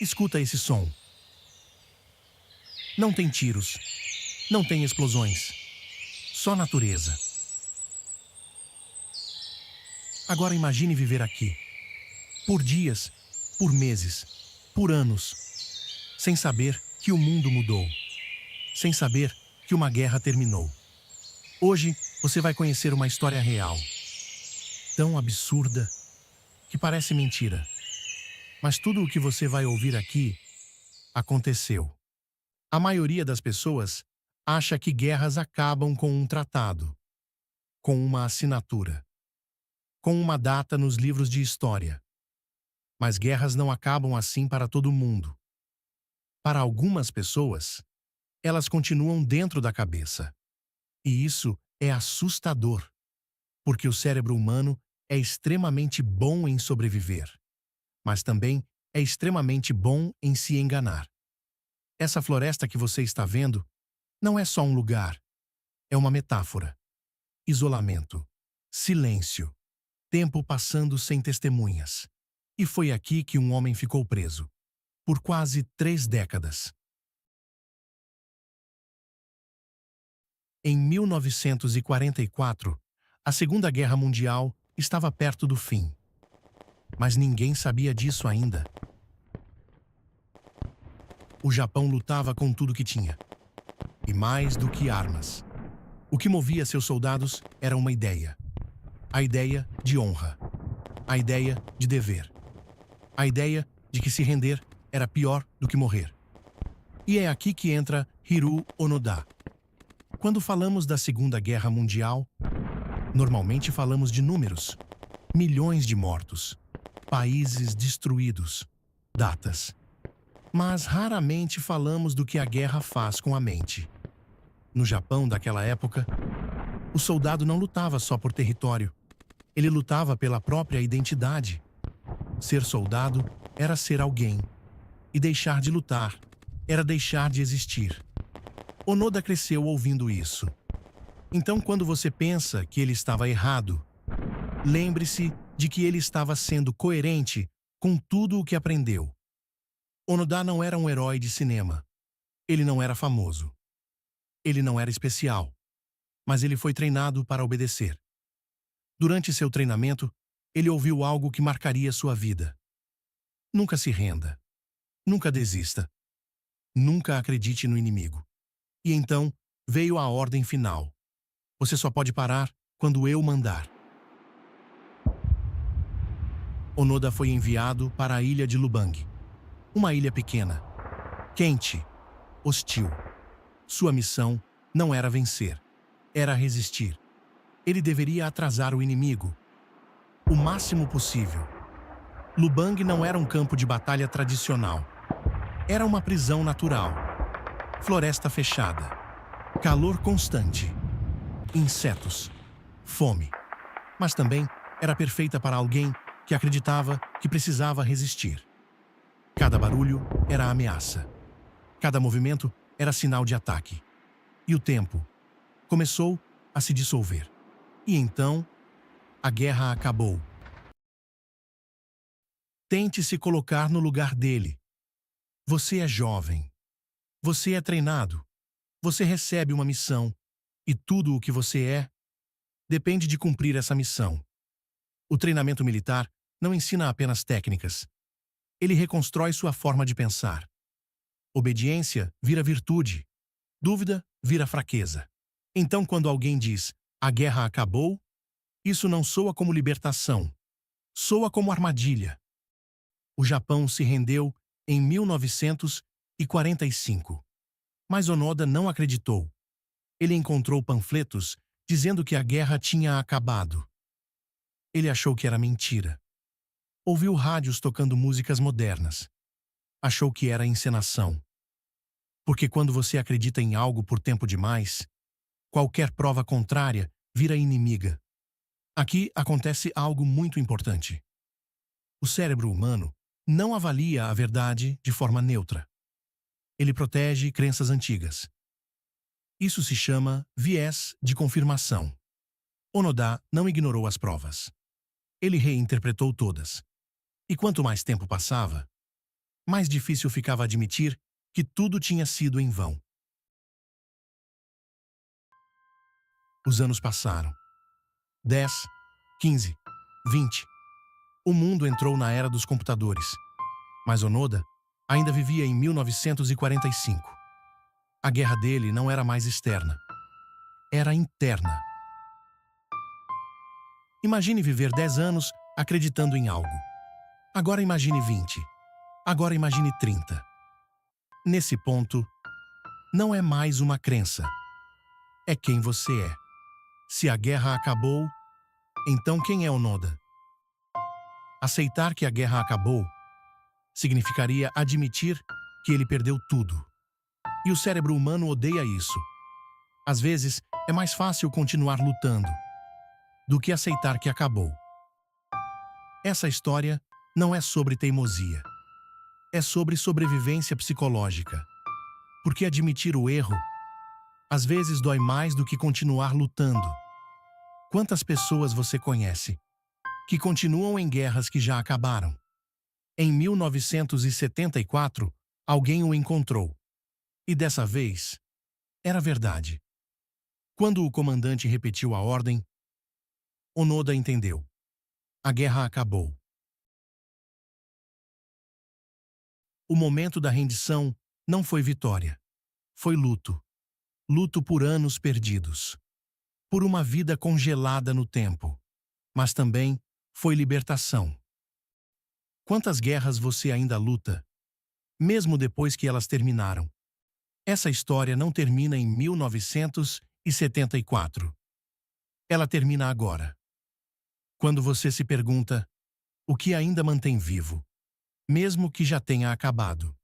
Escuta esse som. Não tem tiros, não tem explosões, só natureza. Agora imagine viver aqui, por dias, por meses, por anos, sem saber que o mundo mudou, sem saber que uma guerra terminou. Hoje você vai conhecer uma história real, tão absurda que parece mentira. Mas tudo o que você vai ouvir aqui aconteceu. A maioria das pessoas acha que guerras acabam com um tratado, com uma assinatura, com uma data nos livros de história. Mas guerras não acabam assim para todo mundo. Para algumas pessoas, elas continuam dentro da cabeça. E isso é assustador, porque o cérebro humano é extremamente bom em sobreviver, mas também é extremamente bom em se enganar. Essa floresta que você está vendo não é só um lugar, é uma metáfora. Isolamento, silêncio, tempo passando sem testemunhas. E foi aqui que um homem ficou preso, por quase 3 décadas. Em 1944, a Segunda Guerra Mundial estava perto do fim. Mas ninguém sabia disso ainda. O Japão lutava com tudo que tinha. E mais do que armas. O que movia seus soldados era uma ideia. A ideia de honra. A ideia de dever. A ideia de que se render era pior do que morrer. E é aqui que entra Hiroo Onoda. Quando falamos da Segunda Guerra Mundial, normalmente falamos de números. Milhões de mortos. Países destruídos. Datas. Mas raramente falamos do que a guerra faz com a mente. No Japão daquela época, o soldado não lutava só por território. Ele lutava pela própria identidade. Ser soldado era ser alguém. E deixar de lutar era deixar de existir. Onoda cresceu ouvindo isso. Então, quando você pensa que ele estava errado, lembre-se de que ele estava sendo coerente com tudo o que aprendeu. Onoda não era um herói de cinema. Ele não era famoso. Ele não era especial. Mas ele foi treinado para obedecer. Durante seu treinamento, ele ouviu algo que marcaria sua vida. Nunca se renda. Nunca desista. Nunca acredite no inimigo. E então veio a ordem final. Você só pode parar quando eu mandar. Onoda foi enviado para a ilha de Lubang. Uma ilha pequena, quente, hostil. Sua missão não era vencer, era resistir. Ele deveria atrasar o inimigo, o máximo possível. Lubang não era um campo de batalha tradicional. Era uma prisão natural. Floresta fechada, calor constante, insetos, fome. Mas também era perfeita para alguém que acreditava que precisava resistir. Cada barulho era ameaça. Cada movimento era sinal de ataque. E o tempo começou a se dissolver. E então, a guerra acabou. Tente se colocar no lugar dele. Você é jovem. Você é treinado. Você recebe uma missão. E tudo o que você é depende de cumprir essa missão. O treinamento militar não ensina apenas técnicas. Ele reconstrói sua forma de pensar. Obediência vira virtude. Dúvida vira fraqueza. Então, quando alguém diz, a guerra acabou, isso não soa como libertação. Soa como armadilha. O Japão se rendeu em 1945. Mas Onoda não acreditou. Ele encontrou panfletos dizendo que a guerra tinha acabado. Ele achou que era mentira. Ouviu rádios tocando músicas modernas. Achou que era encenação. Porque quando você acredita em algo por tempo demais, qualquer prova contrária vira inimiga. Aqui acontece algo muito importante. O cérebro humano não avalia a verdade de forma neutra. Ele protege crenças antigas. Isso se chama viés de confirmação. Onoda não ignorou as provas. Ele reinterpretou todas. E quanto mais tempo passava, mais difícil ficava admitir que tudo tinha sido em vão. Os anos passaram. 10, 15, 20. O mundo entrou na era dos computadores. Mas Onoda ainda vivia em 1945. A guerra dele não era mais externa. Era interna. Imagine viver 10 anos acreditando em algo. Agora imagine 20. Agora imagine 30. Nesse ponto, não é mais uma crença. É quem você é. Se a guerra acabou, então quem é Onoda? Aceitar que a guerra acabou significaria admitir que ele perdeu tudo. E o cérebro humano odeia isso. Às vezes, é mais fácil continuar lutando do que aceitar que acabou. Essa história não é sobre teimosia. É sobre sobrevivência psicológica. Porque admitir o erro, às vezes dói mais do que continuar lutando. Quantas pessoas você conhece que continuam em guerras que já acabaram? Em 1974, alguém o encontrou. E dessa vez, era verdade. Quando o comandante repetiu a ordem, Onoda entendeu. A guerra acabou. O momento da rendição não foi vitória. Foi luto. Luto por anos perdidos. Por uma vida congelada no tempo. Mas também foi libertação. Quantas guerras você ainda luta, mesmo depois que elas terminaram? Essa história não termina em 1974. Ela termina agora. Quando você se pergunta o que ainda mantém vivo, mesmo que já tenha acabado.